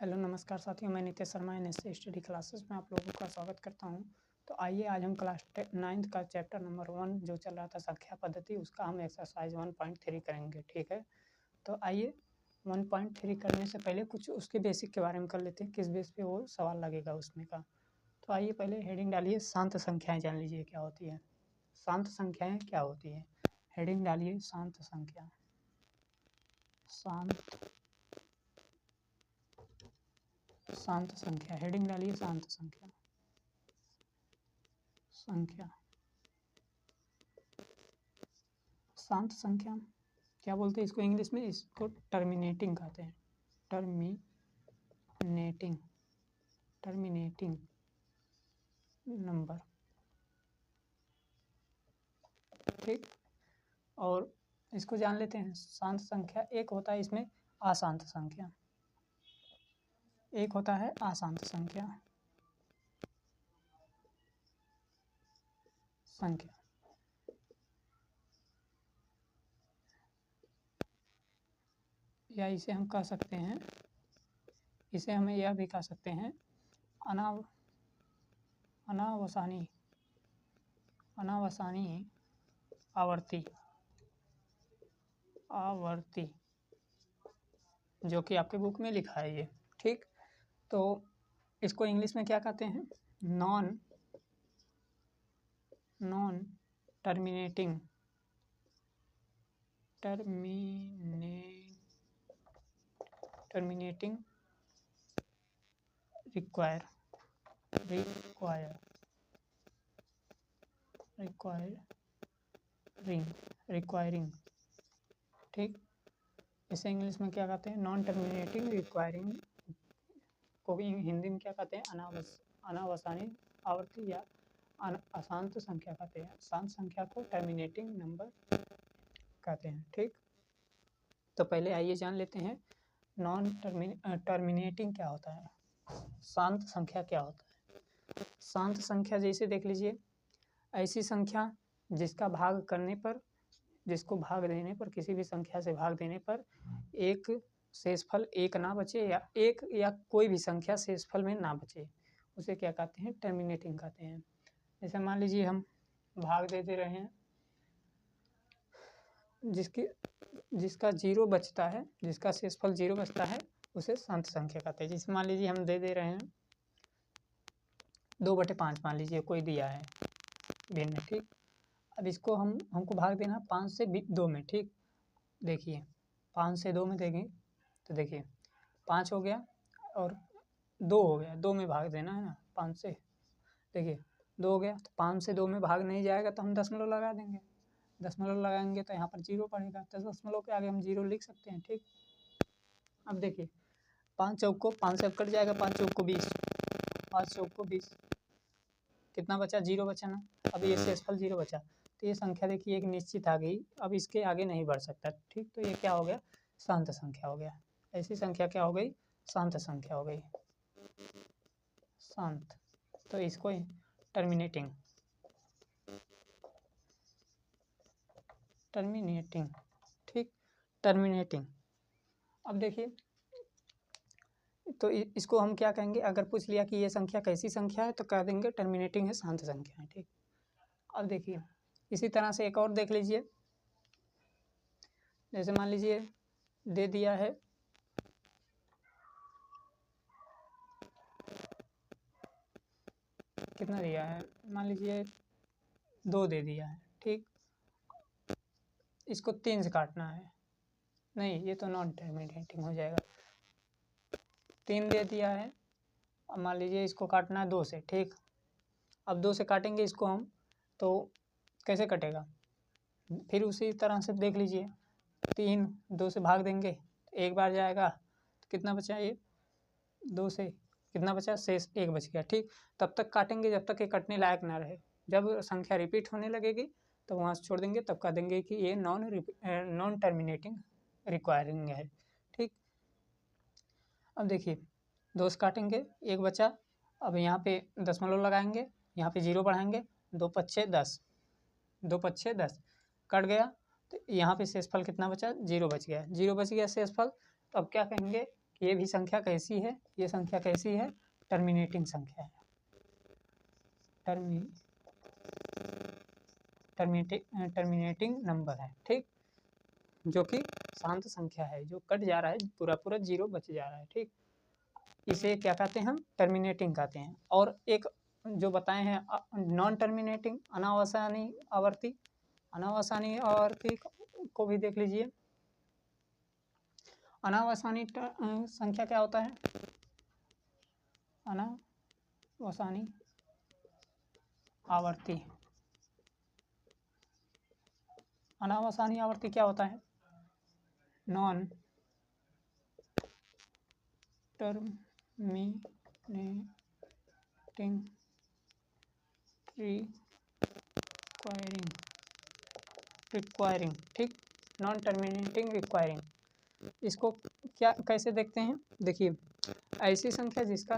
Hello नमस्कार साथियों, मैं Nitesh Sharma NSA study classes में आप लोगों का स्वागत करता हूं। तो आइए आज हम क्लास 9th का चैप्टर नंबर 1 जो चल रहा था संख्या पद्धति, उसका हम एक्सरसाइज 1.3 करेंगे। ठीक है, तो आइए 1.3 करने से पहले कुछ उसके बेसिक के बारे में कर लेते हैं, किस बेस पे वो सवाल लगेगा उसमें का। तो आइए पहले हेडिंग डालिए, शांत संख्याएँ जान लीजिए क्या होती है। शांत संख्याएँ क्या होती है, हेडिंग डालिए शांत संख्या। शांत संख्या, हेडिंग डालिए शांत संख्या। शांत संख्या क्या बोलते हैं इसको इंग्लिश में, इसको टर्मिनेटिंग कहते हैं। Terminating number. ठीक, और इसको जान लेते हैं। शांत संख्या एक होता है इसमें अशांत संख्या, एक होता है अशांत संख्या। या इसे हम कह सकते हैं, इसे हमें यह भी कह सकते हैं अनावसानी आवर्ती, जो कि आपके बुक में लिखा है ये। ठीक, तो इसको इंग्लिश में क्या कहते हैं, नॉन टर्मिनेटिंग रिक्वायरिंग। ठीक, इसे इंग्लिश में क्या कहते हैं, नॉन टर्मिनेटिंग रिक्वायरिंग, को हिंदी में क्या कहते हैं, अनावसानी आवर्ती या अशांत संख्या कहते हैं। शांत संख्या को टर्मिनेटिंग नंबर कहते हैं। ठीक, तो पहले आइए जान लेते हैं नॉन टर्मिनेटिंग क्या होता है, शांत संख्या क्या होता है। शांत संख्या जैसे देख लीजिए, ऐसी संख्या जिसको भाग देने पर, किसी भी संख्या से भाग देने पर एक शेषफल एक ना बचे, या एक या कोई भी संख्या शेषफल में ना बचे, उसे क्या कहते हैं, टर्मिनेटिंग कहते हैं। जैसे मान लीजिए हम भाग दे रहे हैं, जिसका जीरो बचता है, जिसका शेषफल जीरो बचता है, उसे शांत संख्या कहते हैं। जैसे मान लीजिए हम दे रहे हैं 2/5, मान लीजिए कोई दिया है भिन्न। ठीक, अब इसको हमको भाग देना 5 से 2 में। ठीक, देखिए 5 से 2 में देंगे तो देखिए 5 हो गया और 2 हो गया, 2 में भाग देना है ना 5 से। देखिए 2 हो गया, तो 5 से 2 में भाग नहीं जाएगा तो हम दशमलव लगा देंगे। दशमलव लगाएंगे तो यहाँ पर जीरो पड़ेगा, तो दशमलव के आगे हम जीरो लिख सकते हैं। ठीक, अब देखिए 5 चौक को 5 से अब कट जाएगा, 5 चौक को 20, 5 चौक को 20, कितना बचा, जीरो बचा ना। अब ये शेषफल जीरो बचा, तो ये संख्या देखिए एक निश्चित आ गई, अब इसके आगे नहीं बढ़ सकता। ठीक, तो ये क्या हो गया, शांत संख्या हो गया। ऐसी संख्या क्या हो गई, शांत संख्या हो गई, शांत। तो इसको टर्मिनेटिंग। ठीक, टर्मिनेटिंग। अब देखिए, तो इसको हम क्या कहेंगे, अगर पूछ लिया कि ये संख्या कैसी संख्या है तो कह देंगे टर्मिनेटिंग है, शांत संख्या है। ठीक, अब देखिए इसी तरह से एक और देख लीजिए, जैसे मान लीजिए दे दिया है कितना दिया है, मान लीजिए 2 दे दिया है। ठीक, इसको 3 से काटना है, नहीं ये तो नॉन टर्मिनेटिंग हो जाएगा। 3 दे दिया है, अब मान लीजिए इसको काटना है 2 से। ठीक, अब 2 से काटेंगे इसको हम, तो कैसे कटेगा, फिर उसी तरह से देख लीजिए 3 2 से भाग देंगे तो एक बार जाएगा, तो कितना बचा, ये 2 से कितना बचा, शेष 1 बच गया। ठीक, तब तक काटेंगे जब तक ये कटने लायक ना रहे, जब संख्या रिपीट होने लगेगी तो वहाँ से छोड़ देंगे, तब कह देंगे कि ये नॉन टर्मिनेटिंग रिक्वायरिंग है। ठीक, अब देखिए 2 से काटेंगे, 1 बचा, अब यहाँ पे दशमलव लगाएंगे, यहाँ पे 0 बढ़ाएंगे, 2 पच्चे 10, 2 पच्चे 10 कट गया, तो यहाँ पे शेषफल कितना बचा, 0 बच गया, 0 बच गया शेषफल। तो अब क्या कहेंगे ये भी संख्या कैसी है, ये संख्या कैसी है, टर्मिनेटिंग संख्या है, टर्मिनेटिंग नंबर है, ठीक, जो कि शांत संख्या है, जो कट जा रहा है, पूरा पूरा जीरो बच जा रहा है, ठीक। इसे क्या कहते हैं हम, टर्मिनेटिंग कहते हैं। और एक जो बताए हैं नॉन टर्मिनेटिंग, अनावसानी आवर्ती, अनावसानी आवर्ती को भी देख लीजिए। अनावसानी संख्या क्या होता है, अनावसानी आवर्ती, अनावसानी आवर्ती क्या होता है, नॉन टर्मिनेटिंग रिक्वायरिंग, ठीक, नॉन टर्मिनेटिंग रिक्वायरिंग। इसको क्या कैसे देखते हैं, देखिए ऐसी संख्या जिसका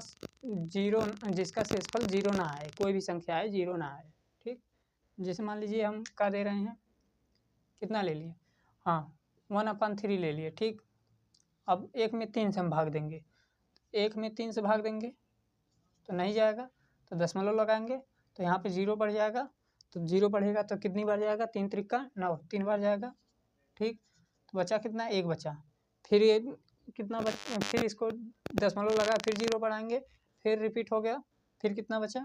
जीरो, जिसका शेषफल जीरो ना आए, कोई भी संख्या है जीरो ना आए, ठीक। जैसे मान लीजिए हम क्या दे रहे हैं, कितना ले लिए, हाँ 1/3 ले लिए, ठीक। अब 1 में 3 से हम भाग देंगे, 1 में 3 से भाग देंगे तो नहीं जाएगा, तो दशमलव लगाएंगे तो यहाँ पे जीरो बढ़ जाएगा, तो जीरो बढ़ेगा तो कितनी बार जाएगा, 3 त्रिका 9, 3 बार जाएगा, ठीक। तो बचा कितना, 1 बचा, फिर ये कितना फिर इसको दशमलव लगा, फिर जीरो बढ़ाएंगे, फिर रिपीट हो गया, फिर कितना बचा,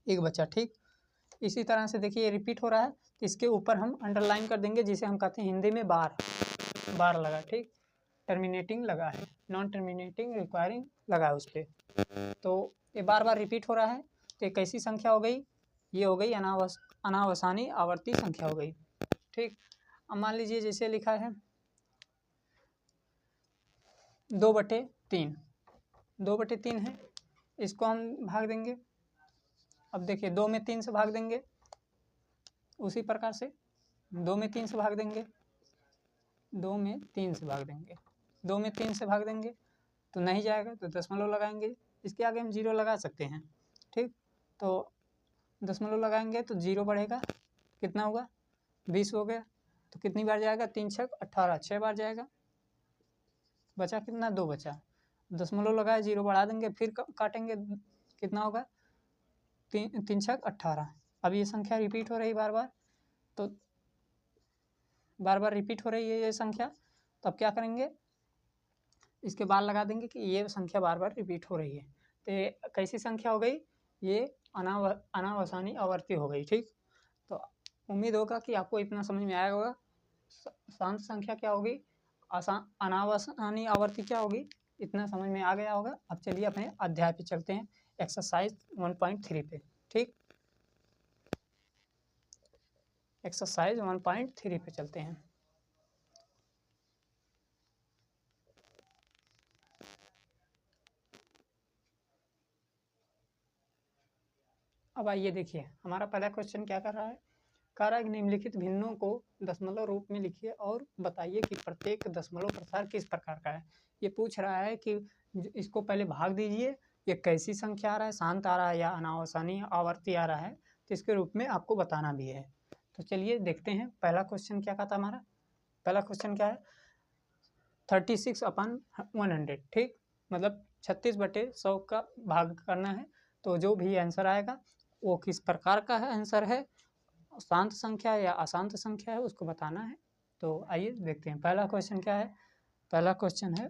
1 बचा, ठीक। इसी तरह से देखिए ये रिपीट हो रहा है, तो इसके ऊपर हम अंडरलाइन कर देंगे, जिसे हम कहते हैं हिंदी में बार, बार लगा, ठीक, टर्मिनेटिंग लगा है, नॉन टर्मिनेटिंग रिक्वायरिंग लगा है उस पर। तो ये बार बार रिपीट हो रहा है, तो एक कैसी संख्या हो गई, ये हो गई अनावसानी आवर्ती संख्या हो गई, ठीक। अब मान लीजिए जैसे लिखा है 2/3, 2/3 है, इसको हम भाग देंगे। अब देखिए 2 में 3 से भाग देंगे, उसी प्रकार से 2 में 3 से भाग देंगे, 2 में 3 से भाग देंगे, 2 में 3 से भाग देंगे तो नहीं जाएगा, तो दशमलव लगाएंगे, इसके आगे हम जीरो लगा सकते हैं, ठीक। तो दशमलव लगाएंगे तो जीरो बढ़ेगा, कितना होगा, 20 हो गया, तो कितनी बार जाएगा, 3 छक 18, 6 बार जाएगा, बचा कितना, 2 बचा, दशमलव लगाए, जीरो बढ़ा देंगे, फिर काटेंगे, कितना होगा, 3 छक 18। अब ये संख्या रिपीट हो रही बार बार, तो बार बार रिपीट हो रही है ये संख्या, तो अब क्या करेंगे, इसके बाद लगा देंगे कि ये संख्या बार बार रिपीट हो रही है, तो ये कैसी संख्या हो गई, ये अनावसानी आवर्ती हो गई, ठीक। तो उम्मीद होगा कि आपको इतना समझ में आया होगा, शांत संख्या क्या होगी, अनावसानी आवर्ती क्या होगी, इतना समझ में आ गया होगा। अब चलिए अपने अध्याय पे चलते हैं, एक्सरसाइज 1.3 पे, ठीक, एक्सरसाइज 1.3 पे चलते हैं। अब आइए देखिए हमारा पहला क्वेश्चन क्या कर रहा है, कह रहा है कि निम्नलिखित भिन्नों को दशमलव रूप में लिखिए और बताइए कि प्रत्येक दशमलव प्रसार किस प्रकार का है। ये पूछ रहा है कि इसको पहले भाग दीजिए, ये कैसी संख्या आ रहा है, शांत आ रहा है या अनावसानी आवर्ती आ रहा है, तो इसके रूप में आपको बताना भी है। तो चलिए देखते हैं पहला क्वेश्चन क्या कहता हमारा, पहला क्वेश्चन क्या है, 36/100, ठीक, मतलब 36/100 का भाग करना है, तो जो भी आंसर आएगा वो किस प्रकार का है, आंसर है शांत संख्या या अशांत संख्या है, उसको बताना है। तो आइए देखते हैं पहला क्वेश्चन क्या है, पहला क्वेश्चन है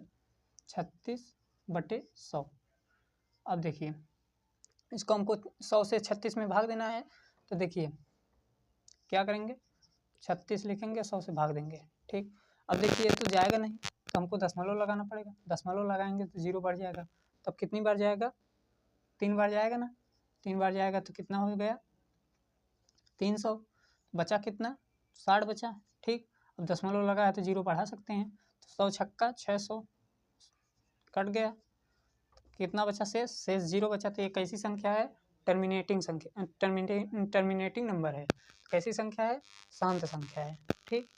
36/100। अब देखिए इसको हमको 100 से 36 में भाग देना है, तो देखिए क्या करेंगे, 36 लिखेंगे, 100 से भाग देंगे, ठीक। अब देखिए तो जाएगा नहीं, तो हमको दशमलव लगाना पड़ेगा, दशमलव लगाएंगे तो जीरो बढ़ जाएगा, तब कितनी बार जाएगा, 3 बार जाएगा ना, 3 बार जाएगा तो कितना हो गया, 300, बचा कितना, 60 बचा, ठीक। अब दशमलव लगा है तो जीरो बढ़ा सकते हैं, तो 100 छक्का 600 कट गया, कितना बचा, शेष जीरो बचा, तो ये कैसी संख्या है, टर्मिनेटिंग संख्या, टर्मिनेटिंग नंबर है, कैसी संख्या है, शांत संख्या है, ठीक,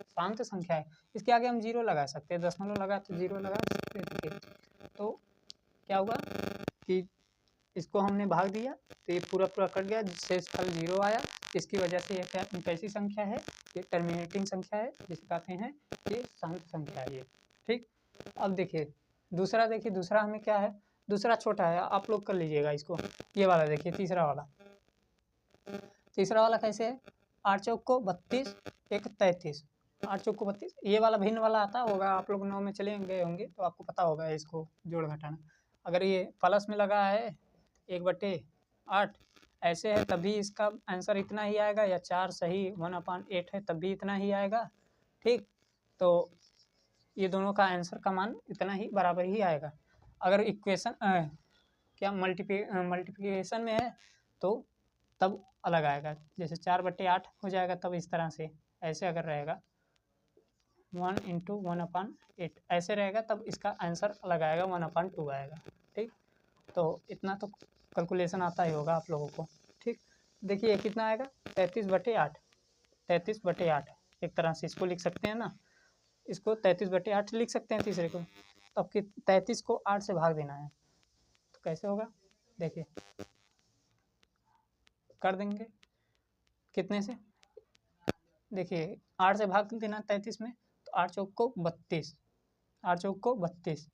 शांत संख्या है। इसके आगे हम जीरो लगा सकते हैं, दशमलव लगा तो जीरो लगा सकते हैं, देखिए तो क्या हुआ कि इसको हमने भाग दिया तो ये पूरा पूरा कट गया, शेषफल जीरो आया, इसकी वजह से ये कैसी संख्या है, ये टर्मिनेटिंग संख्या है, जिसे कहते हैं ये शांत संख्या है ये, ठीक। अब देखिए दूसरा देखिए, दूसरा हमें क्या है, दूसरा छोटा है, आप लोग कर लीजिएगा इसको। ये वाला देखिए, तीसरा वाला, तीसरा वाला कैसे है, 8 चौक को 32, एक 33, 8 चौक को 32, ये वाला भिन्न वाला आता होगा, आप लोग 9 में चले गए होंगे तो आपको पता होगा इसको जोड़ घटाना। अगर ये प्लस में लगा है 1/8 ऐसे है तभी इसका आंसर इतना ही आएगा, या 4 सही 1/8 है तब भी इतना ही आएगा। ठीक, तो ये दोनों का आंसर का मान इतना ही बराबर ही आएगा। अगर इक्वेशन क्या मल्टीप्लिकेशन में है तो तब अलग आएगा, जैसे 4/8 हो जाएगा तब इस तरह से, ऐसे अगर रहेगा 1 × 1/8 ऐसे रहेगा तब इसका आंसर अलग आएगा, 1/2 आएगा। ठीक, तो इतना तो कैलकुलेशन आता ही होगा आप लोगों को। ठीक, देखिए कितना आएगा, 33/8, 33/8 एक तरह से इसको लिख सकते हैं ना, इसको 33/8 लिख सकते हैं तीसरे को। अब कि 33 को 8 से भाग देना है तो कैसे होगा, देखिए कर देंगे कितने से, देखिए 8 से भाग देना 33 में, तो 8 चौक को 32, 8 चौक को 32,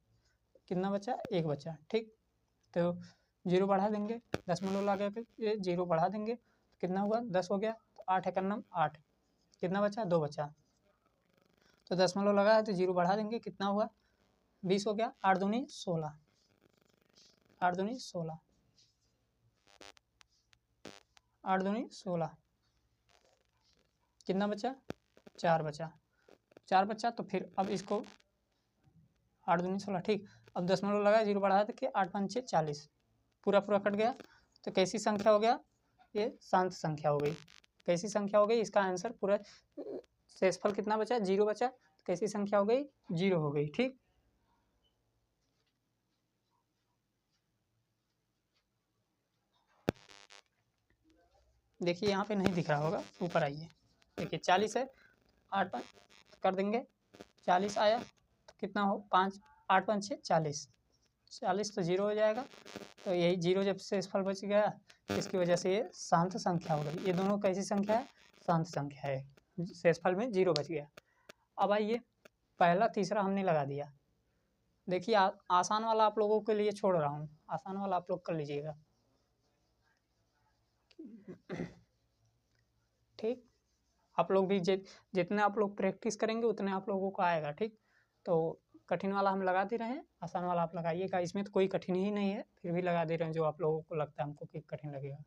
कितना बचा, 1 बचा। ठीक, तो 0 बढ़ा देंगे, दशमलव लगा के 0 बढ़ा देंगे तो कितना हुआ, 10 हो गया, तो 8 है करना 8, कितना बचा, 2 बचा, तो दशमलव लगा है तो 0 बढ़ा देंगे, कितना हुआ, 20 हो गया, 8 दूनी 16, 8 दूनी 16, 8 दूनी 16, कितना बचा, 4 बचा, 4 बचा, तो फिर अब इसको 8 दूनी 16, ठीक, अब दशमलव लगा 0 बढ़ा के 8 5 6 40, पूरा पूरा कट गया, तो कैसी संख्या हो गया, ये शांत संख्या हो गई। कैसी संख्या हो गई, इसका आंसर पूरा शेषफल कितना बचा, 0 बचा, तो कैसी संख्या हो गई, 0 हो गई। ठीक, देखिए यहाँ पे नहीं दिख रहा होगा, ऊपर आइए, देखिए 40 है, 8 5 कर देंगे, 40 आया तो कितना हो, 5 8 5 6 40, 40 तो 0 हो जाएगा, तो यही 0 जब शेषफल बच गया इसकी वजह से ये शांत संख्या हो गई। ये दोनों कैसी संख्या है, शांत संख्या है, शेषफल में 0 बच गया। अब आइए, पहला तीसरा हमने लगा दिया, देखिए आसान वाला आप लोगों के लिए छोड़ रहा हूँ, आसान वाला आप लोग कर लीजिएगा। ठीक, आप लोग भी जितने आप लोग प्रैक्टिस करेंगे उतने आप लोगों को आएगा। ठीक, तो कठिन वाला हम लगा दे रहे हैं, आसान वाला आप लगाइएगा, इसमें तो कोई कठिन ही नहीं है, फिर भी लगा दे रहे हैं जो आप लोगों को लगता है हमको कि कठिन लगेगा।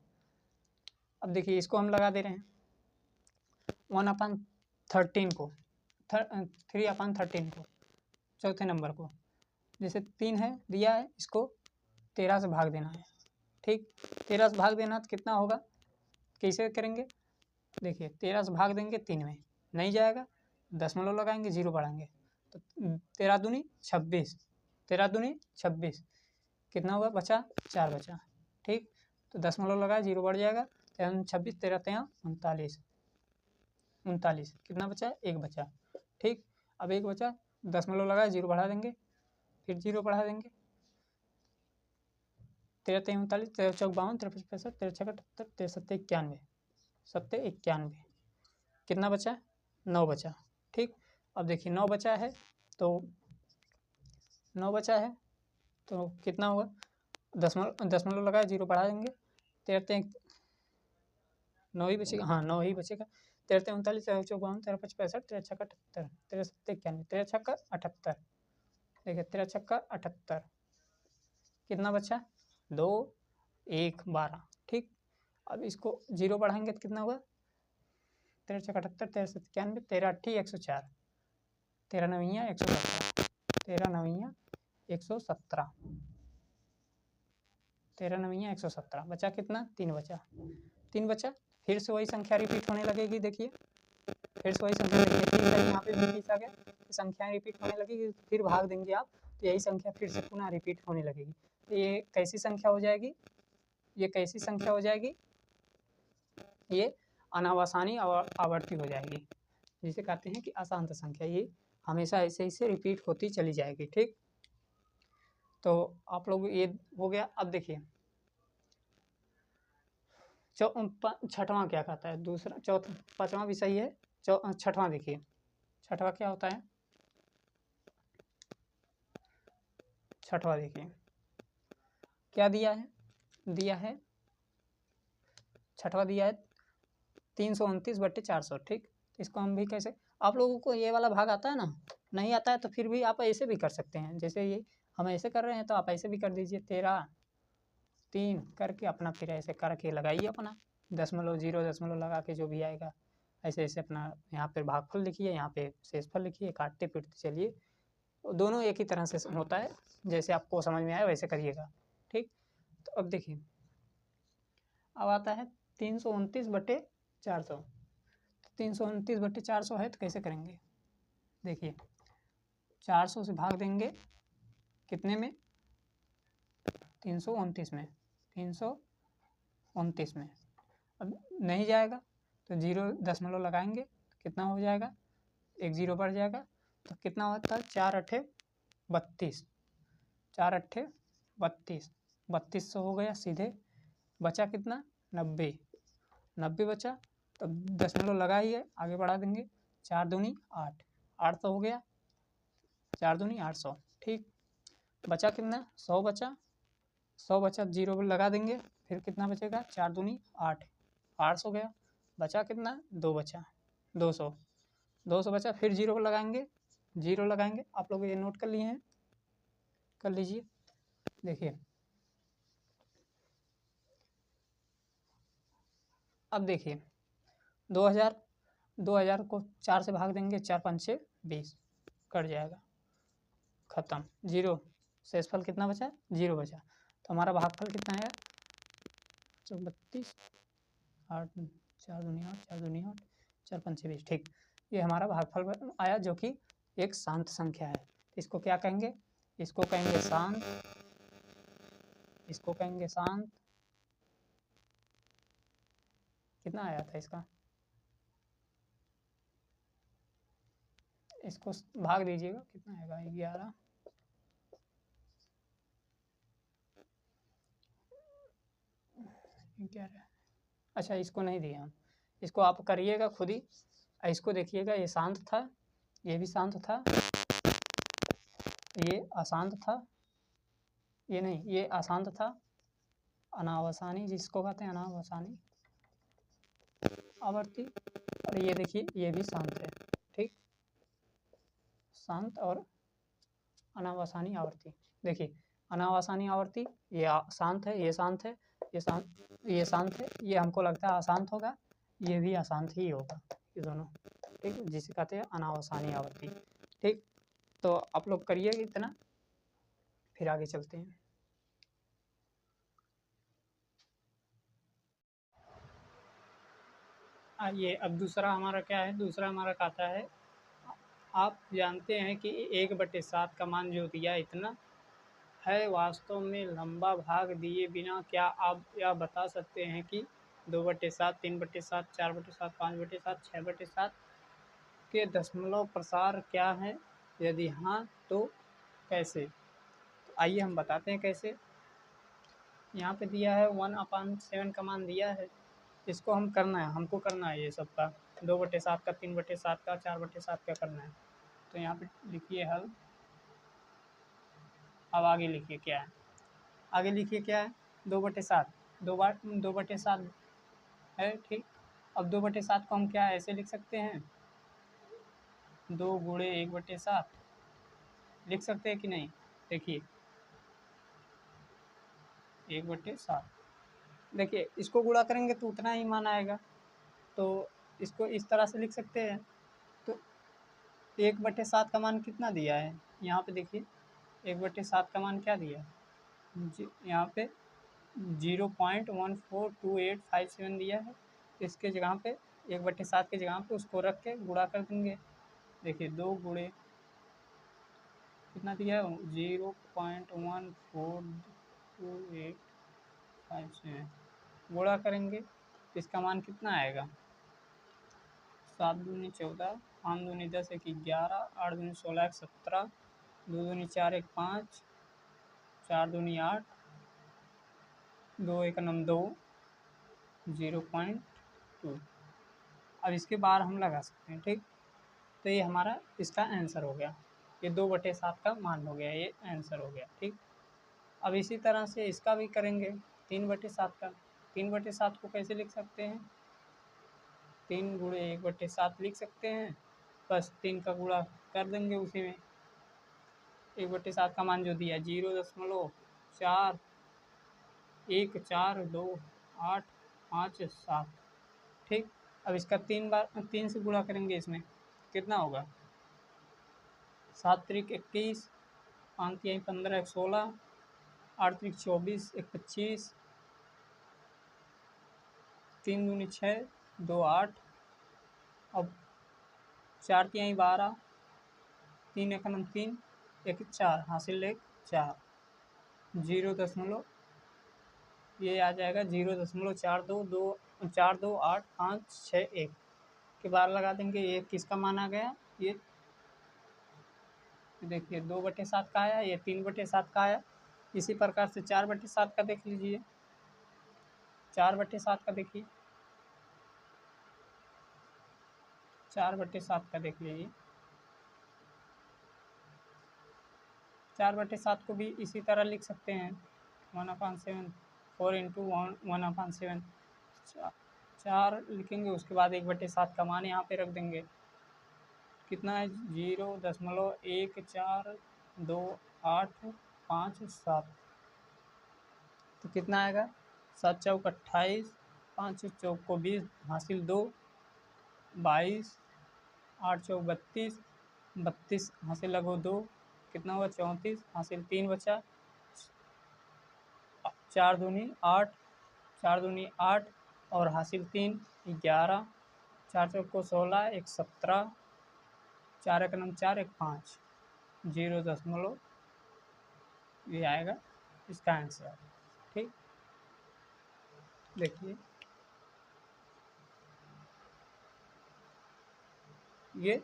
अब देखिए इसको हम लगा दे रहे हैं 1/13 को, 3/13 को, चौथे नंबर को, जैसे 3 है दिया है, इसको 13 से भाग देना है। ठीक, 13 से भाग देना तो कितना होगा, कैसे करेंगे, देखिए 13 से भाग देंगे 3 में, नहीं जाएगा, दशमलव लगाएंगे, 0 बढ़ाएंगे, तो 13 दूनी 26, 13 दूनी 26, कितना हुआ, बचा 4 बचा। ठीक, तो दशमलव लगाए, 0 बढ़ जाएगा, 13 26, 13 3 39, 39, कितना बचा, 1 बचा। ठीक, अब 1 बचा, दशमलव लगाए, 0 बढ़ा देंगे, फिर 0 बढ़ा देंगे, 13 3 39, 13 4 52, 13 5 65, 13 6 78, 13 7 91, 7 91, कितना बचा, 9 बचा। ठीक, अब देखिए 9 बचा है, तो 9 बचा है तो कितना हुआ, दशमलव लगाए, 0 बढ़ा देंगे, 13 9 ही बचेगा, हाँ 9 ही बचेगा, 13 39, 13 4 52, 13 5 65, 13 6 78, 13 7 91, 13 6 78, देखिए 13 6 78, कितना बचा, 2 1 12। ठीक, अब इसको 0 बढ़ाएंगे तो कितना हुआ, 13 6 78, 13 7 91, 13 8 104, 13 9 117, 13 9 117, 13 9 117, बचा कितना, 3 बचा, 3 बचा, फिर से वही संख्या रिपीट होने लगेगी। देखिए फिर से वही संख्या, देखिए 30 है, यहाँ पे भी 30 आ गया, तो संख्या रिपीट होने लगेगी, फिर भाग देंगे आप तो यही संख्या फिर से पुनः रिपीट होने लगेगी। तो ये कैसी संख्या हो जाएगी, ये कैसी संख्या हो जाएगी, ये अनावसानी आवर्ती हो जाएगी, जिसे कहते हैं कि अशांत संख्या, ये हमेशा ऐसे ऐसे रिपीट होती चली जाएगी। ठीक, तो आप लोग ये हो गया। अब देखिए छठवां क्या कहता है, दूसरा चौथा पाँचवां भी सही है, छठवां देखिए, छठवां क्या होता है, छठवां देखिए क्या दिया है छठवां दिया है 329/400। ठीक, इसको हम भी कैसे, आप लोगों को ये वाला भाग आता है ना, नहीं आता है तो फिर भी आप ऐसे भी कर सकते हैं, जैसे ये हम ऐसे कर रहे हैं तो आप ऐसे भी कर दीजिए। 13 करके अपना फिर ऐसे करके लगाइए अपना 0.0 लगा के जो भी आएगा ऐसे ऐसे अपना यहाँ पर भागफल लिखिए, यहाँ पे शेषफल लिखिए, काटते पीटते चलिए। दोनों एक ही तरह से होता है, जैसे आपको समझ में आए वैसे करिएगा। ठीक, तो अब देखिए अब आता है 329/400। 329/400 है तो कैसे करेंगे, देखिए 400 से भाग देंगे कितने में, 329 में, 329 में। अब नहीं जाएगा तो 0 लगाएंगे तो कितना हो जाएगा, एक 0 बढ़ जाएगा तो कितना होता है, 4 8 32, 4 8 32, 3200 हो गया सीधे। बचा कितना, 90 बचा, तो 0 लगाइए, आगे बढ़ा देंगे, 4 दूनी 8, 800 हो गया, 4 दूनी 800। ठीक, बचा कितना, 100 बचा, 0 लगा देंगे, फिर कितना बचेगा, 4 दूनी 8, 800 गया, बचा कितना, 2 बचा, 200 बचा, फिर 0 लगाएंगे, 0 लगाएंगे। आप लोग ये नोट कर लिए हैं, कर लीजिए। देखिए अब देखिए 2000 को 4 से भाग देंगे, 4 5 6 20, कट जाएगा, खत्म। 0 शेषफल कितना बचा, 0 बचा, तो हमारा भागफल कितना है, 32, 8 4 दूनी 8, 4 दूनी 8, 4 5 6 20। ठीक, ये हमारा भागफल आया जो कि एक शांत संख्या है। इसको क्या कहेंगे, इसको कहेंगे शांत, इसको कहेंगे शांत। कितना आया था इसका, इसको भाग दीजिएगा, कितना आएगा, 11, अच्छा इसको नहीं दिया हम, इसको आप करिएगा खुद ही। इसको देखिएगा, ये शांत था, ये भी शांत था, ये अशांत था, ये नहीं, ये अशांत था, अनावसानी जिसको कहते हैं, अनावसानी आवर्ती, और ये देखिए ये भी शांत है। ठीक, शांत और अनावसानी आवर्ती। देखिए अनावसानी आवर्ती, ये शांत है, ये शांत है, ये शांत है, ये हमको लगता है अशांत होगा, ये भी अशांत ही होगा, ये दोनों। ठीक, जिसे कहते हैं अनावसानी आवर्ती। ठीक, तो आप लोग करिए इतना, फिर आगे चलते हैं। आइए अब दूसरा हमारा क्या है, दूसरा हमारा कहता है, आप जानते हैं कि 1/7 का मान जो दिया इतना है, वास्तव में लंबा भाग दिए बिना क्या आप यह बता सकते हैं कि 2/7, 3/7, 4/7, 5/7, 6/7 के दशमलव प्रसार क्या है, यदि हाँ तो कैसे। तो आइए हम बताते हैं कैसे। यहाँ पे दिया है 1/7 का मान दिया है, इसको हम करना है, हमको करना है ये सब का, 2/7 का, 3/7 का, 4/7 का करना है। तो यहाँ पे लिखिए हल। अब आगे लिखिए क्या है, आगे लिखिए क्या है, 2/7, 2/7 है। ठीक, अब 2/7 को हम क्या ऐसे लिख सकते हैं, 2 गुणे 1/7 लिख सकते हैं कि नहीं, देखिए 1/7, देखिए इसको गुणा करेंगे तो उतना ही मान आएगा, तो इसको इस तरह से लिख सकते हैं। तो 1/7 का मान कितना दिया है, यहाँ पे देखिए 1/7 का मान क्या दिया है, यहाँ पे 0.142857 दिया है। इसके जगह पे 1/7 के जगह पे उसको रख के गुणा कर देंगे। देखिए 2 गुणे कितना दिया है, 0.142857 गुणा करेंगे तो इसका मान कितना आएगा, 7 दूनी 14, 5 दूनी 10, 1 11, 8 दूनी 16, 1 17, 2 दूनी 4, 1 5, 4 दूनी 8, 2 1 9 2, 0.2। अब इसके बाहर हम लगा सकते हैं। ठीक, तो ये हमारा इसका आंसर हो गया, ये 2/7 का मान हो गया, ये आंसर हो गया। ठीक, अब इसी तरह से इसका भी करेंगे 3/7 का। 3/7 को कैसे लिख सकते हैं, 3 गुणे 1/7 लिख सकते हैं, बस 3 का गुणा कर देंगे उसी में। 1/7 का मान जो दिया 0.41428557। ठीक, अब इसका 3 से गुणा करेंगे, इसमें कितना होगा, 7 त्रिक 21, 5 तिहाई 15, 1 16, 8 त्रिक 24, 1 25, 3 दूनी 6, 2 8, अब 4 तिहाई 12, 3 एकम 3, 1 4, हासिल 1 4, 0. ये आ जाएगा 0.422856 के बार लगा देंगे। ये किसका मान आ गया, ये देखिए 2/7 का आया, ये 3/7 का आया। इसी प्रकार से 4/7 का देख लीजिए, 4/7 का देखिए, 4/7 का देख लीजिए। 4/7 को भी इसी तरह लिख सकते हैं, 1/7, 4 इंटू 1/7, 4 लिखेंगे, उसके बाद 1/7 का मान यहाँ पे रख देंगे। कितना है, 0.142857। तो कितना आएगा, 7 चौक 28, 5 चौक को 20, हासिल 2, 22, 8 चौक 32, 32 हासिल लगो 2, कितना हुआ 34, हासिल 3 बचा, 4 दूनी 8, 4 दूनी 8 और हासिल 3 11, 4 चौक को 16, 1 17, 4 एक 4, 1 5, 0. ये आएगा इसका आंसर। ठीक, देखिए ये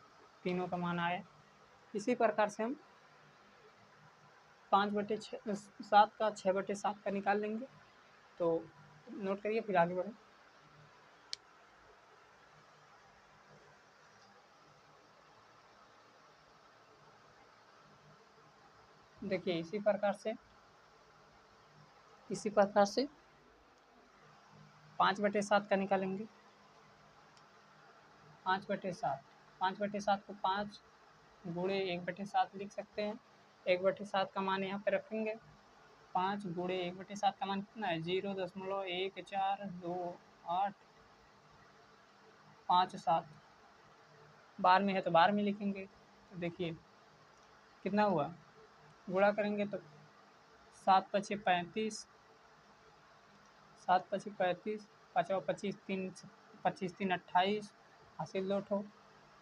तीनों का मान आया। इसी प्रकार से हम 5/7 का 6/7 का निकाल लेंगे। तो नोट करिए, फिर आगे बढ़ें। देखिए इसी प्रकार से 5/7 का निकालेंगे। 5/7 को 5 गुणे 1/7 लिख सकते हैं। 1/7 का मान यहाँ पे रखेंगे। 5 गुणे 1/7 का मान कितना है, 0.142857। बार में है तो बार में लिखेंगे। तो देखिए कितना हुआ, गुणा करेंगे तो 7 पचे 35, 7 पचे 35, 5 25, 3 25 3 28, हासिल 2 ठो,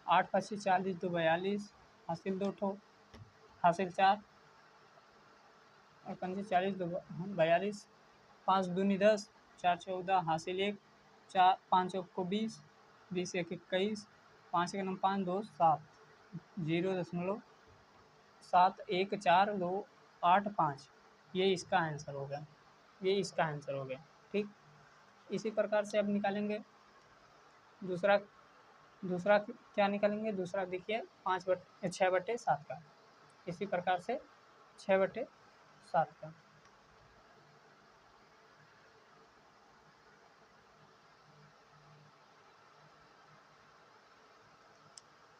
8 पचे 40, 2 42, हासिल 2 ठो, हासिल 4 और 5 40, 2 42, 5 दूनी 10, 4 14, हासिल 1, 4 5 को 20, 20 1 21, 5 एक 5 2 7, 0.714285। ये इसका आंसर हो गया, ये इसका आंसर हो गया। ठीक, इसी प्रकार से अब निकालेंगे दूसरा क्या निकालेंगे, दूसरा देखिए 6/7 का। इसी प्रकार से 6/7 का,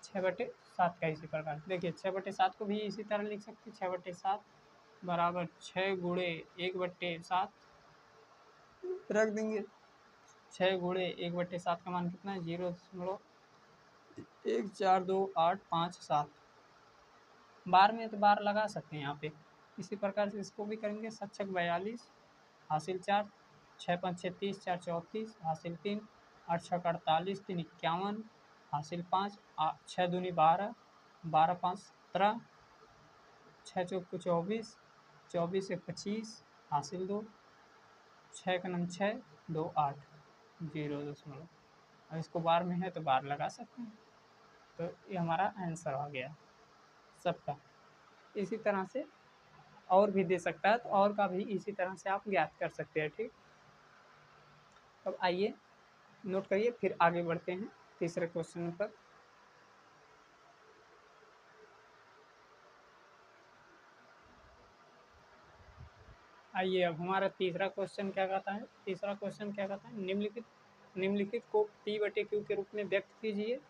6/7 का इसी प्रकार देखिए 6/7 को भी इसी तरह लिख सकते हैं। 6/7 बराबर 6 गुणे 1/7 रख देंगे। 6 गुणे 1/7 का मान कितना है, 0.142857। बार में तो बार लगा सकते हैं यहाँ पे। इसी प्रकार से इसको भी करेंगे। 7 छक 42, हासिल 4, 6 5 36, 4 34, हासिल 3, 8 छक 48, 3 51, हासिल 5, 6 दूनी 12, 12 5 17, 6 चौक को 24, 24 1 25, हासिल 2, 6 का 6, 2 8, 0. अब इसको बार में है तो बार लगा सकते हैं। तो ये हमारा आंसर आ गया सबका। इसी तरह से और भी दे सकता है, तो और का भी इसी तरह से आप ज्ञात कर सकते हैं। ठीक, अब आइए नोट करिए, फिर आगे बढ़ते हैं तीसरे क्वेश्चन पर। आइए अब हमारा तीसरा क्वेश्चन क्या कहता है। तीसरा क्वेश्चन क्या कहता है, निम्नलिखित को P/Q के रूप में व्यक्त कीजिए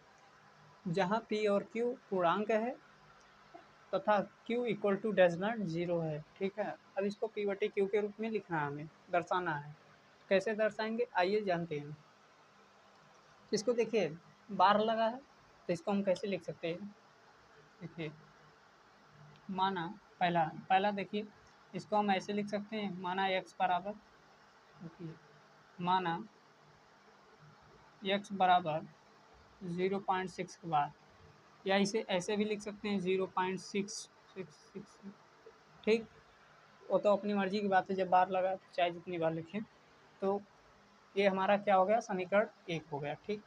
जहाँ P और Q पूर्णांक है तथा Q equal to dash not 0 है। ठीक है, अब इसको P/Q के रूप में लिखना है, हमें दर्शाना है। कैसे दर्शाएंगे आइए जानते हैं। इसको देखिए बार लगा है तो इसको हम कैसे लिख सकते हैं। देखिए माना पहला देखिए इसको हम ऐसे लिख सकते हैं, माना x बराबर, देखिए माना x बराबर 0.6 के बाद, या इसे ऐसे भी लिख सकते हैं 0.666। ठीक, वो तो अपनी मर्जी की बात है, जब बार लगा तो चाहे जितनी बार लिखें। तो ये हमारा क्या हो गया, समीकरण 1 हो गया। ठीक,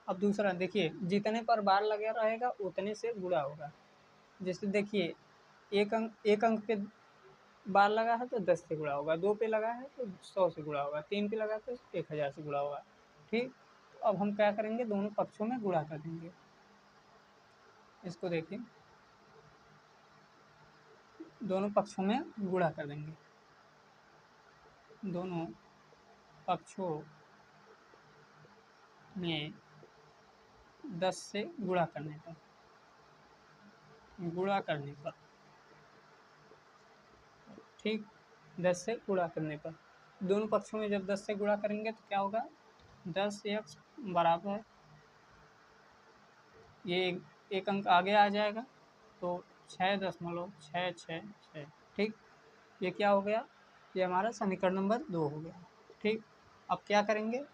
अब दूसरा देखिए जितने पर बार लगा रहेगा उतने से गुणा होगा। जैसे देखिए एक अंक पे बार लगा है तो 10 से गुणा होगा, 2 पे लगा है तो 100 से गुणा होगा, 3 पे लगा तो 1000 से गुणा होगा। ठीक, तो अब हम क्या करेंगे, दोनों पक्षों में गुणा कर देंगे। इसको देखिए दोनों पक्षों में गुणा कर देंगे, दोनों पक्षों में 10 से गुणा करने पर ठीक, 10 से गुणा करने पर दोनों पक्षों में जब 10 से गुणा करेंगे तो क्या होगा, 10x बराबर, ये एक अंक आगे आ जाएगा तो 6.666। ठीक, ये क्या हो गया, ये हमारा समीकरण नंबर 2 हो गया। ठीक, अब क्या करेंगे,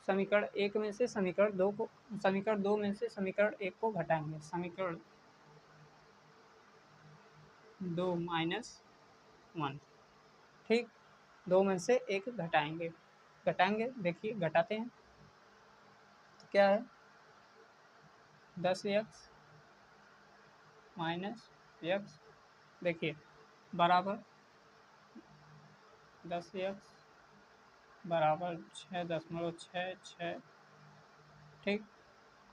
समीकरण 1 में से समीकरण 2 में से समीकरण 1 को घटाएंगे, समीकरण 2 माइनस 1। ठीक, 2 में से 1 घटाएंगे, देखिए घटाते हैं तो क्या है, 10x माइनस x, देखिए बराबर 10x बराबर 6.66। ठीक,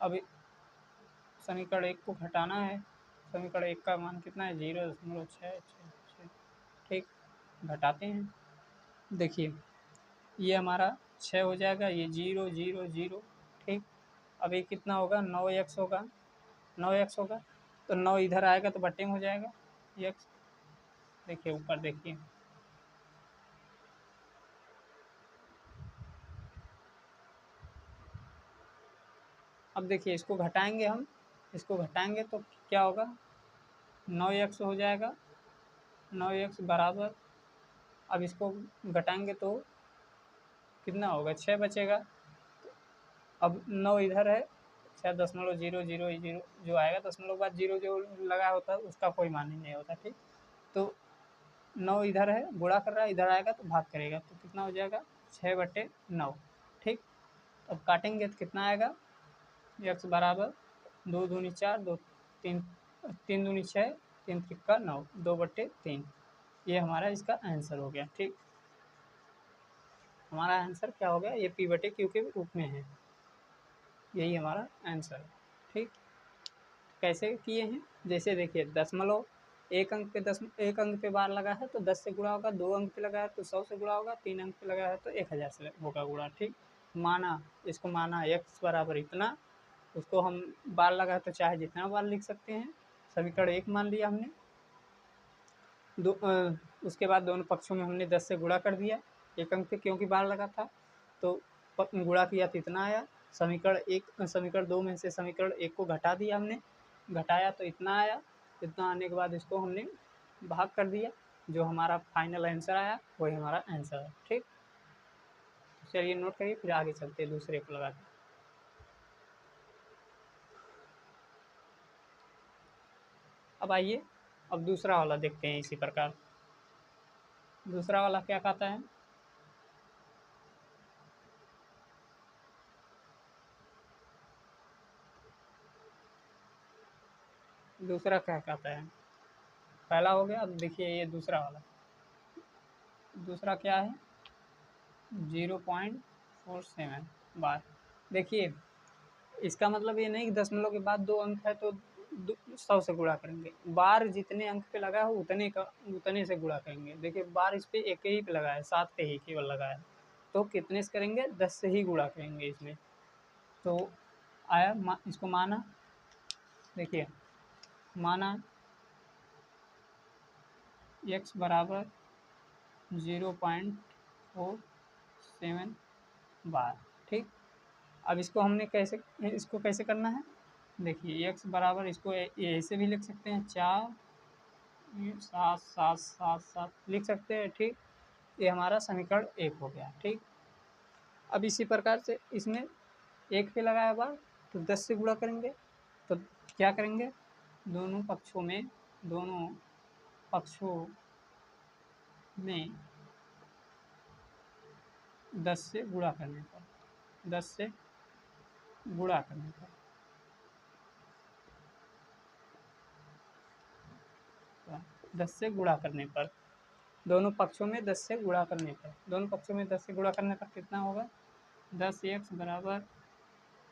अब समीकरण 1 को घटाना है, समीकरण 1 का मान कितना है, 0.666। ठीक, घटाते हैं, देखिए ये हमारा 6 हो जाएगा, ये 0 0 0। ठीक, अब ये कितना होगा, 9x होगा, 9x होगा तो 9 इधर आएगा तो बट्टे में हो जाएगा x। देखिए ऊपर देखिए, अब देखिए इसको घटाएंगे हम, इसको घटाएंगे तो क्या होगा, 9x हो जाएगा, 9x बराबर, अब इसको घटाएंगे तो कितना होगा, 6 बचेगा। अब 9 इधर है, 6.000 जो आएगा, दशमलव बाद 0 जो लगा होता है उसका कोई मान ही नहीं होता। ठीक, तो 9 इधर है, गुणा कर रहा है, इधर आएगा तो भाग करेगा तो कितना हो जाएगा, 6/9। ठीक, अब काटेंगे तो कितना आएगा, x बराबर 2 दूनी 4, 2 3 3 दूनी 6, 3 तिक्का 9, 2/3। ये हमारा इसका आंसर हो गया। ठीक, हमारा आंसर क्या हो गया, ये P/Q के रूप में है, यही हमारा आंसर है। ठीक, कैसे किए हैं, जैसे देखिए दशमलव, एक अंक पे बार लगा है तो 10 से गुणा होगा, 2 अंक पे लगा है तो 100 से गुणा होगा, 3 अंक पे लगा है तो 1000 से होगा गुणा। ठीक, माना, इसको माना x बराबर इतना, उसको हम बार लगा तो चाहे जितना बार लिख सकते हैं, समीकरण 1 मान लिया हमने। उसके बाद दोनों पक्षों में हमने 10 से गुणा कर दिया, एक अंक पे क्योंकि बार लगा था तो गुणा किया तो इतना आया। समीकरण 2 में से समीकरण 1 को घटा दिया हमने, घटाया तो इतना आया, इतना आने के बाद इसको हमने भाग कर दिया, जो हमारा फाइनल आंसर आया वही हमारा आंसर है। ठीक, चलिए नोट करिए, फिर आगे चलते हैं दूसरे को लगा के। अब आइए अब दूसरा वाला देखते हैं इसी प्रकार। दूसरा वाला क्या कहता है, दूसरा क्या कहता है, पहला हो गया, अब देखिए ये दूसरा वाला, दूसरा क्या है, 0.47 बार। देखिए इसका मतलब ये नहीं कि दशमलव के बाद 2 अंक है तो 100 से गुणा करेंगे। बार जितने अंक पे लगा है उतने से गुणा करेंगे। देखिए बार इस पे एक ही पे लगा है, 7 पे ही केवल लगा है, तो कितने से करेंगे, 10 से ही गुणा करेंगे इसमें। तो आया इसको माना, देखिए माना x बराबर 0.47 बार। ठीक, अब इसको हमने कैसे करना है, देखिए x बराबर इसको ऐसे भी लिख सकते हैं, 4 7 7 7 7 लिख सकते हैं। ठीक, ये हमारा समीकरण 1 हो गया। ठीक, अब इसी प्रकार से इसमें 1 पे लगाया बार तो 10 से गुणा करेंगे। तो क्या करेंगे, दोनों पक्षों में 10 से गुणा करने पर 10 से गुणा करने पर 10 से गुणा करने पर दोनों पक्षों में 10 से गुणा करने पर दोनों पक्षों में 10 से गुणा करने पर कितना होगा, 10x बराबर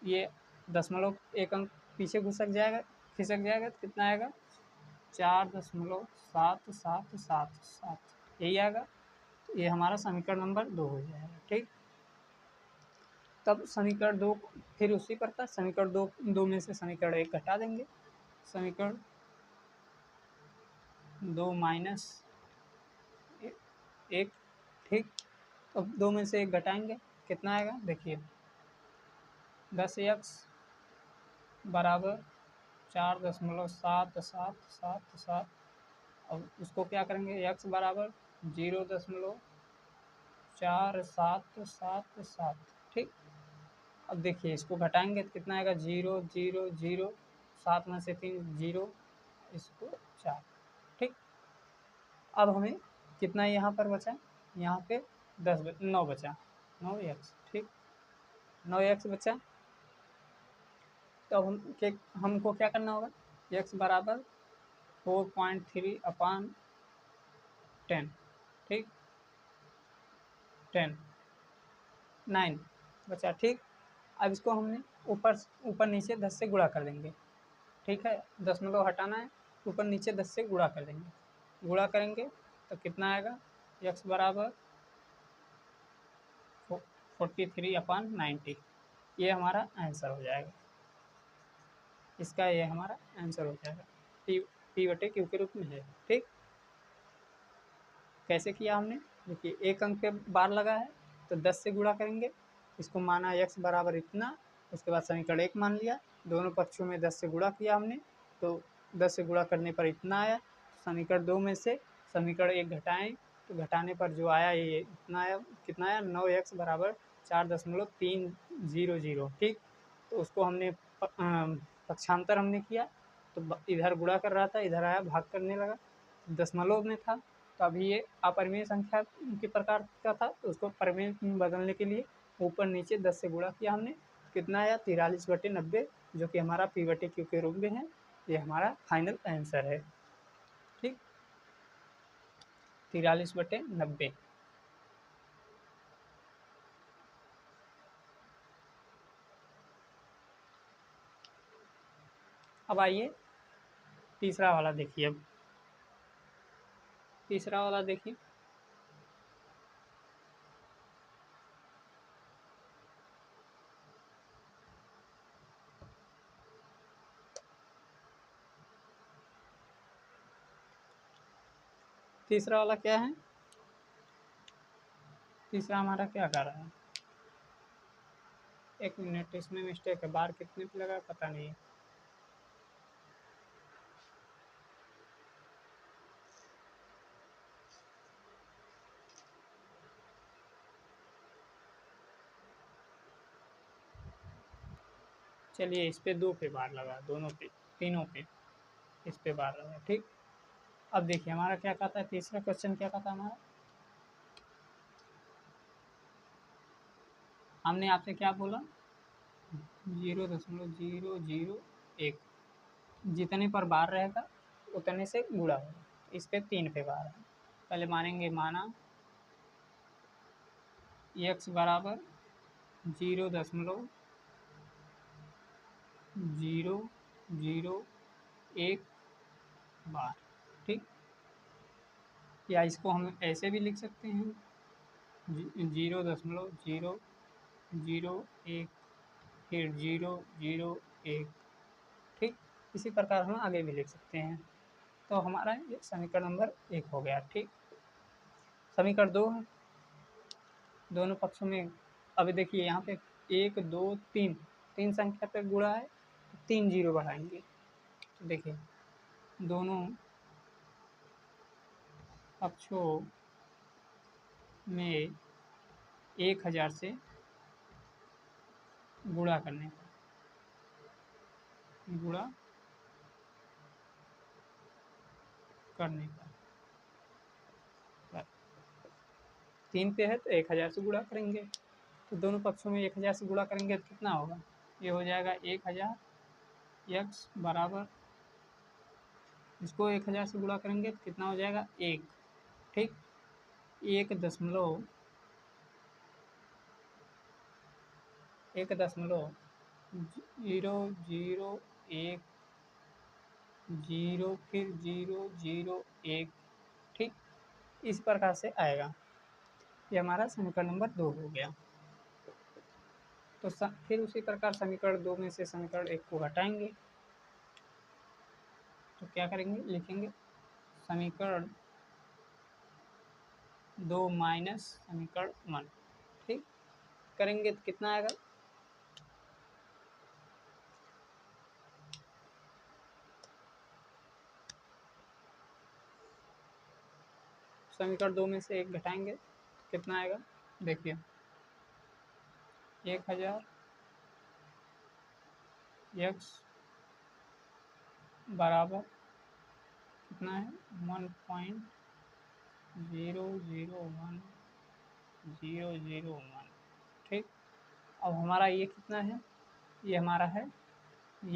ये दशमलव एक अंक पीछे खिसक जाएगा तो कितना आएगा, 4.7777 यही आएगा। ये हमारा समीकरण नंबर 2 हो जाएगा। ठीक, तब समीकरण 2 फिर उसी प्रकार समीकरण 2 में से समीकरण 1 घटा देंगे, समीकरण 2 माइनस 1। ठीक, अब 2 में से 1 घटाएंगे कितना आएगा, देखिए 10x बराबर 4.7777। अब उसको क्या करेंगे, x बराबर 0.4777। ठीक, अब देखिए इसको घटाएंगे तो कितना आएगा, 0 0 0, 7 में से 3 0, इसको 4। ठीक, अब हमें कितना यहाँ पर बचा, यहाँ पे 9 बचा, 9x। ठीक, 9x बचा, तो अब हमको क्या करना होगा, x बराबर 4.3/10। ठीक, 9 बचा। ठीक, अब इसको हमने ऊपर नीचे 10 से गुणा कर देंगे। ठीक है, दशमलव हटाना है, ऊपर नीचे 10 से गुणा कर देंगे। गुणा करेंगे तो कितना आएगा, x बराबर 43/90। ये हमारा आंसर हो जाएगा, इसका ये हमारा आंसर हो जाएगा, P/Q के रूप में है। ठीक, कैसे किया हमने, देखिए एक अंक पे बार लगा है तो 10 से गुणा करेंगे, इसको माना x बराबर इतना, उसके बाद समीकरण 1 मान लिया, दोनों पक्षों में 10 से गुणा किया हमने, तो 10 से गुणा करने पर इतना आया। समीकरण 2 में से समीकरण 1 घटाएं तो घटाने पर जो आया ये इतना आया, कितना आया, 9x बराबर 4.300। ठीक, तो उसको हमने पक्षांतर हमने किया, तो इधर गुणा कर रहा था, इधर आया भाग करने लगा, दशमलव में था, तो अभी ये अपरिमेय संख्या के प्रकार का था, तो उसको परिमेय में बदलने के लिए ऊपर नीचे 10 से गुणा किया हमने, कितना आया, 43/90, जो कि हमारा P/Q के रूप में है। ये हमारा फाइनल आंसर है। ठीक, 43/90। अब आइए तीसरा वाला देखिए, अब तीसरा वाला देखिए, तीसरा वाला क्या है, तीसरा हमारा क्या कर रहा है, एक मिनट, इसमें मिस्टेक है, बार कितने पे लगा पता नहीं है। चलिए इस पे 2 पे बार लगा, दोनों पे, तीनों पे इस पे बार लगा। ठीक, अब देखिए हमारा क्या कहता है, तीसरा क्वेश्चन क्या कहता है हमारा, हमने आपसे क्या बोला, 0.001, जितने पर बार रहेगा उतने से गुणा होगा। इस पे 3 पे बार है, पहले मानेंगे, माना x बराबर 0.000 एक बार, ठीक। या इसको हम ऐसे भी लिख सकते हैं 0.001, फिर 0.01, ठीक। इसी प्रकार हम आगे भी लिख सकते हैं। तो हमारा ये समीकरण नंबर 1 हो गया, ठीक। समीकरण 2 है, दोनों पक्षों में। अब देखिए यहाँ पे 1 2 3 तीन संख्या पे गुणा है, तो 3 जीरो बढ़ाएंगे। तो देखिए दोनों पक्षों में 1000 से गुणा करने पर, गुणा करने पर 3 पे है तो 1000 से गुणा करेंगे। तो दोनों पक्षों में 1000 से गुणा करेंगे तो कितना होगा, ये हो जाएगा 1000 x बराबर, इसको 1000 से गुणा करेंगे तो कितना हो जाएगा 1, ठीक। 1.1 0.001 0 फिर 0.01, ठीक। इस प्रकार से आएगा। ये हमारा समीकरण नंबर 2 हो गया। तो फिर उसी प्रकार समीकरण 2 में से समीकरण 1 को घटाएंगे। तो क्या करेंगे, लिखेंगे समीकरण 2 माइनस समीकरण 1, ठीक। करेंगे तो कितना आएगा, समीकरण 2 में से 1 घटाएंगे तो कितना आएगा, देखिए 1000 x बराबर कितना है 1.001001, ठीक। अब हमारा ये कितना है, ये हमारा है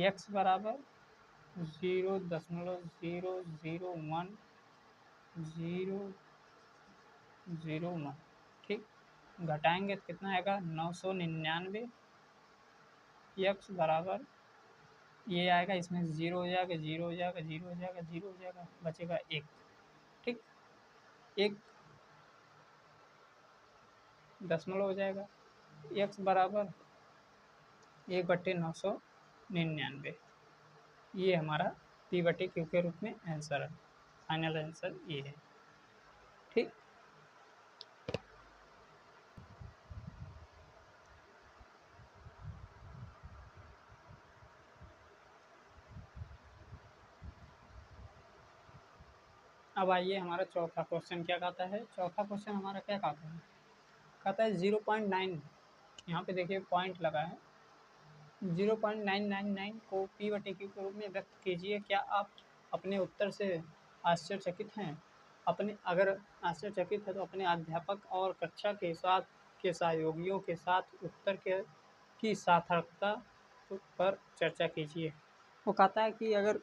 x बराबर 0.001, ठीक। घटाएंगे तो कितना आएगा 999, x बराबर ये आएगा, इसमें 0 हो जाएगा, 0 हो जाएगा, 0 हो जाएगा, 0 हो जाएगा, बचेगा 1, ठीक। 1 दशमलव हो जाएगा, x बराबर 1/999। ये हमारा P/Q के रूप में आंसर है, फाइनल आंसर ये है, ठीक। अब आइए हमारा चौथा क्वेश्चन क्या कहता है। चौथा क्वेश्चन हमारा क्या कहता है, कहता है 0.9, यहाँ पे देखिए पॉइंट लगा है, 0.999 को P/Q के रूप में व्यक्त कीजिए। क्या आप अपने उत्तर से आश्चर्यचकित हैं? अगर आश्चर्यचकित है तो अपने अध्यापक और कक्षा के साथ के सहयोगियों के साथ उत्तर की सार्थकता पर चर्चा कीजिए। वो कहता है कि अगर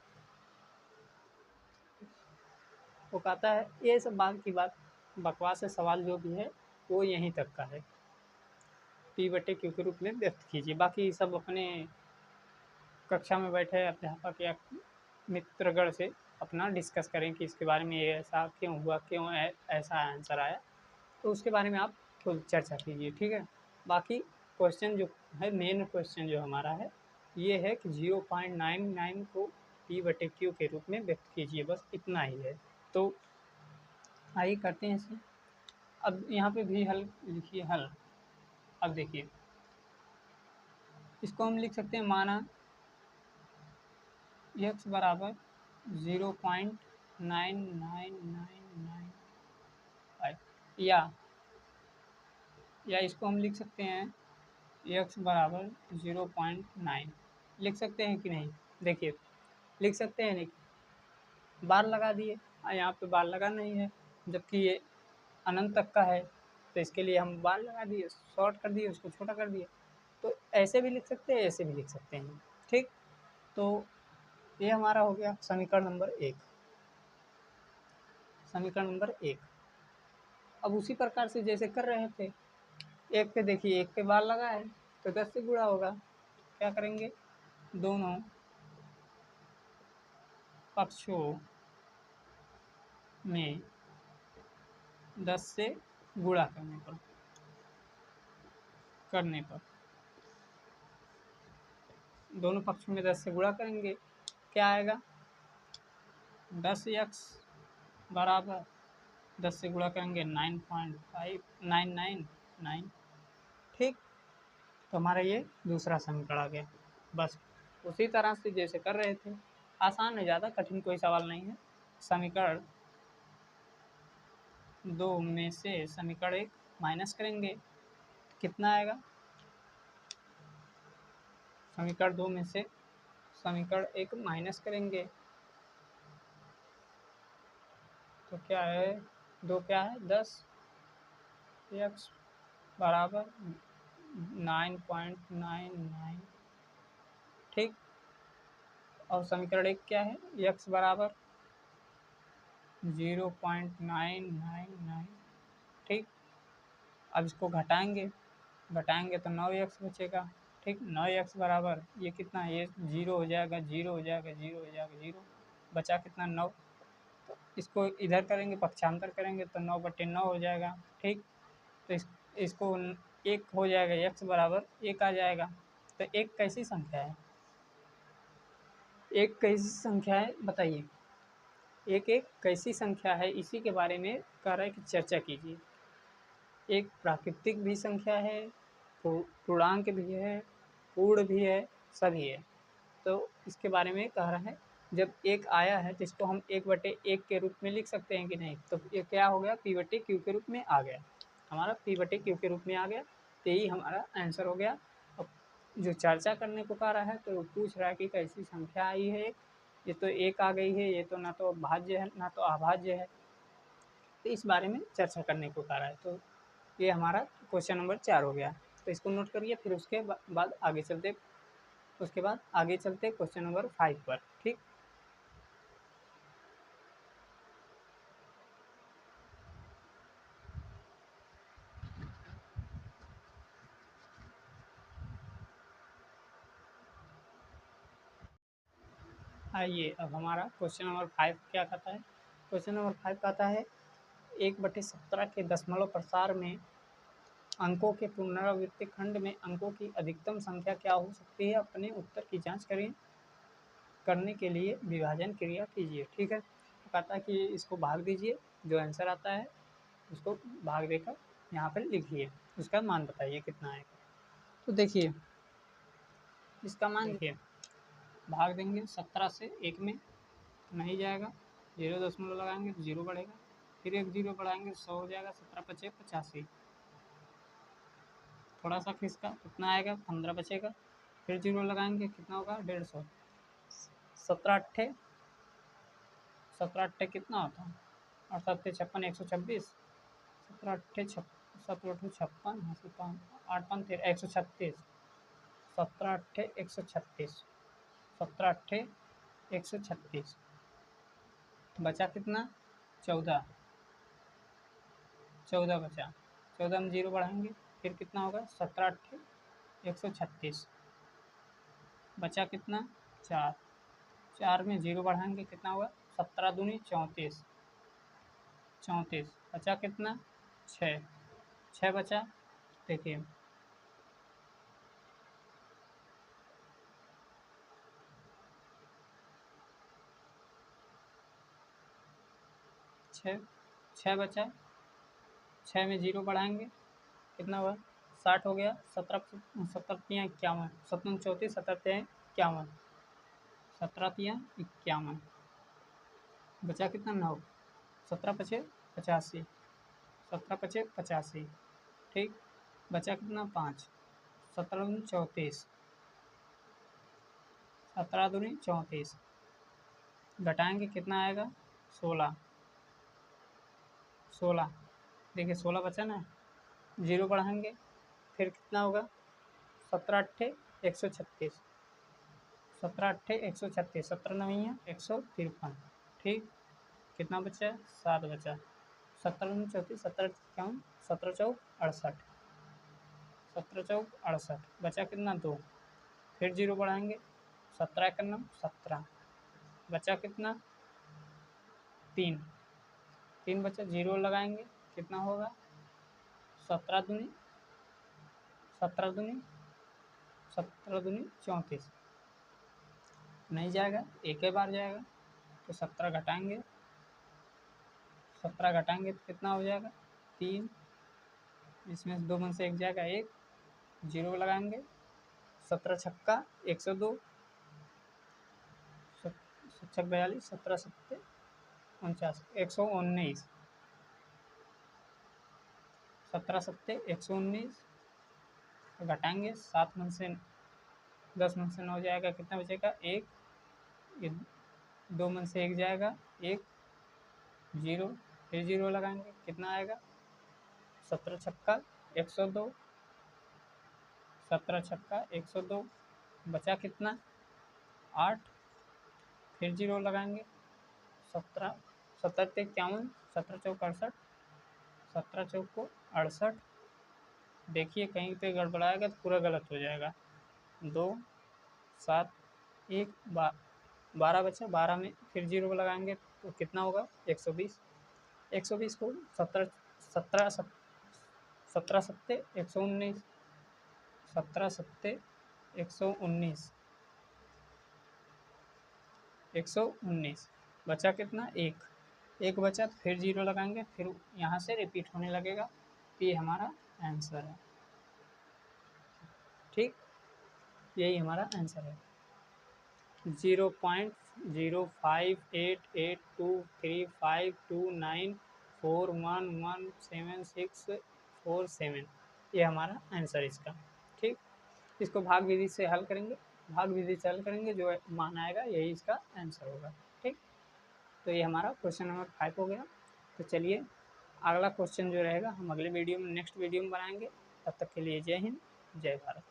वो कहता है ये सब बात की बात बकवास है, सवाल जो भी है वो यहीं तक का है, P/Q के रूप में व्यक्त कीजिए। बाकी सब अपने कक्षा में बैठे अध्यापक या मित्रगण से अपना डिस्कस करें कि इसके बारे में ये ऐसा क्यों हुआ, क्यों ऐसा आंसर आया, तो उसके बारे में आप खुद चर्चा कीजिए, ठीक है। बाकी क्वेश्चन जो है, मेन क्वेश्चन जो हमारा है ये है कि 0.99 को P/Q के रूप में व्यक्त कीजिए, बस इतना ही है। तो आइए करते हैं इसे। अब यहाँ पे भी हल लिखिए, हल। अब देखिए इसको हम लिख सकते हैं, माना x बराबर 0.99995, या इसको हम लिख सकते हैं x बराबर 0.9, लिख सकते हैं कि नहीं, देखिए लिख सकते हैं, नहीं बार लगा दिए, यहाँ पे बार लगा नहीं है, जबकि ये अनंत तक का है, तो इसके लिए हम बार लगा दिए, शॉर्ट कर दिए, उसको छोटा कर दिए। तो ऐसे भी लिख सकते हैं, ऐसे भी लिख सकते हैं, ठीक। तो ये हमारा हो गया समीकरण नंबर 1, समीकरण नंबर 1। अब उसी प्रकार से जैसे कर रहे थे, एक पे देखिए, एक पे बार लगा है तो 10 से गुणा होगा। क्या करेंगे, दोनों पक्षों में 10 से गुणा करने पर दोनों पक्षों में 10 से गुणा करेंगे, क्या आएगा 10x बराबर 10 से गुणा करेंगे 9.5999। ठीक, तो हमारा ये दूसरा समीकरण आ गया। बस उसी तरह से जैसे कर रहे थे, आसान है, ज़्यादा कठिन कोई सवाल नहीं है। समीकरण 2 में से समीकरण 1 माइनस करेंगे, कितना आएगा, समीकरण 2 में से समीकरण 1 माइनस करेंगे तो क्या है, 2 क्या है 10x बराबर 9.99। ठीक, और समीकरण 1 क्या है, x बराबर 0.999। ठीक, अब इसको घटाएंगे तो 9x बचेगा। ठीक, 9x बराबर ये कितना है, ये 0 हो जाएगा, 0 हो जाएगा, 0 हो जाएगा, 0 बचा कितना 9। तो इसको इधर करेंगे, पक्षांतर करेंगे तो 9/9 हो जाएगा। ठीक, तो इसको 1 हो जाएगा, x बराबर 1 आ जाएगा। तो 1 कैसी संख्या है, 1 कैसी संख्या है बताइए, एक कैसी संख्या है, इसी के बारे में कह रहा है कि चर्चा कीजिए। एक प्राकृतिक भी संख्या है, पूर्णांक भी है, पूर्ण भी है, सभी है। तो इसके बारे में कह रहा है, जब एक आया है तो इसको हम 1/1 के रूप में लिख सकते हैं कि नहीं, तो ये क्या हो गया, p/q के रूप में आ गया, हमारा p/q के रूप में आ गया। तो यही हमारा आंसर हो गया। अब जो चर्चा करने को कह रहा है, तो पूछ रहा है कि कैसी संख्या आई है, ये तो 1 आ गई है, ये तो ना तो भाज्य है ना तो अभाज्य है, तो इस बारे में चर्चा करने को कह रहा है। तो ये हमारा क्वेश्चन नंबर 4 हो गया। तो इसको नोट करिए, फिर उसके बाद आगे चलते क्वेश्चन नंबर 5 पर। ठीक, आइए अब हमारा क्वेश्चन नंबर 5 क्या कहता है। क्वेश्चन नंबर 5 कहता है 1/17 के दशमलव प्रसार में अंकों के पुनरावृत्ति खंड में अंकों की अधिकतम संख्या क्या हो सकती है, अपने उत्तर की जांच करने के लिए विभाजन क्रिया कीजिए। ठीक है, तो कहता है कि इसको भाग दीजिए, जो आंसर आता है उसको भाग देकर यहाँ पर लिखिए, उसका मान बताइए कितना आएगा। तो देखिए इसका मान देखिए, भाग देंगे 17 से 1 में नहीं जाएगा, 0 लगाएंगे तो 0 बढ़ेगा, फिर 1 0 बढ़ाएंगे 100 हो जाएगा, 17×5 = 85, थोड़ा सा खिसका कितना आएगा 15 बचेगा, फिर 0 लगाएंगे कितना होगा 150, 17×8 कितना होता है 8×7 = 56, 126, 17×8 = 56, 8×5 = 136, 17×8 = 136, बचा कितना 14 बचा, 14 में 0 बढ़ाएंगे फिर कितना होगा 17×8 = 136, बचा कितना 4, 4 में 0 बढ़ाएंगे कितना होगा 17×2 = 34, 34 बचा कितना 6, 6 बचा, देखिए 6 बचा, 6 में 0 बढ़ाएंगे कितना हुआ 60 हो गया, 17 17×3 = 51, 17 34 17×3 = 51, 17×3 = 51, बचा कितना 9, 17×5 = 85, 17×5 = 85, ठीक, बचा कितना 5, 17×2 = 34, 17×2 = 34, घटाएंगे कितना आएगा 16, 16, देखिए 16 बचा ना, 0 बढ़ाएंगे फिर कितना होगा 17×8 = 136, 17×8 = 136, 17×9 = 153, ठीक, कितना बचा 7 बचा, 17×2 = 34, 17×51 17×4 = 68, 17×4 = 68, बचा कितना 2, फिर 0 बढ़ाएंगे 17×1 = 17, बचा कितना, 3, 3 बचा, 0 लगाएंगे, कितना होगा, 17 दूनी 34, नहीं जाएगा, एक ही बार जाएगा, तो 17 घटाएंगे, 17 घटाएंगे तो कितना हो जाएगा, 3, इसमें से 2 में से 1 जाएगा, 1, 0 लगाएंगे, 17 छक्का 102, 7 42, 17 सत्ते 49, 119, 17 सत्ते 119, घटाएंगे, 7 में से 10 में से 9 जाएगा, कितना बचेगा, 1, ये 2 में से 1 जाएगा, 1, 0, फिर 0 लगाएंगे, कितना आएगा, 17 छक्का 102, 17 छक्का 102, बचा कितना, 8, फिर 0 लगाएंगे, 17, 17 51, 17 चौक 68, 17 चौक को 68, देखिए कहीं पे गड़बड़ाएगा तो पूरा गलत हो जाएगा, 2, 7, 1, 12 बचा, 12 में फिर 0 लगाएंगे तो कितना होगा, 120, 120 को 17 सत्ते 119, 17 सत्ते 119, 119, बचा कितना, 1 बचा, तो फिर 0 लगाएंगे, फिर यहाँ से रिपीट होने लगेगा, ये हमारा आंसर है, ठीक, यही हमारा आंसर है, 0.0588235211767, ये हमारा आंसर इसका, ठीक। इसको भाग विधि से हल करेंगे, भाग विधि से हल करेंगे, जो मान आएगा यही इसका आंसर होगा, ठीक। तो ये हमारा क्वेश्चन नंबर 5 हो गया। तो चलिए अगला क्वेश्चन जो रहेगा हम अगले वीडियो में, नेक्स्ट वीडियो में बनाएंगे। तब तक के लिए जय हिंद, जय भारत।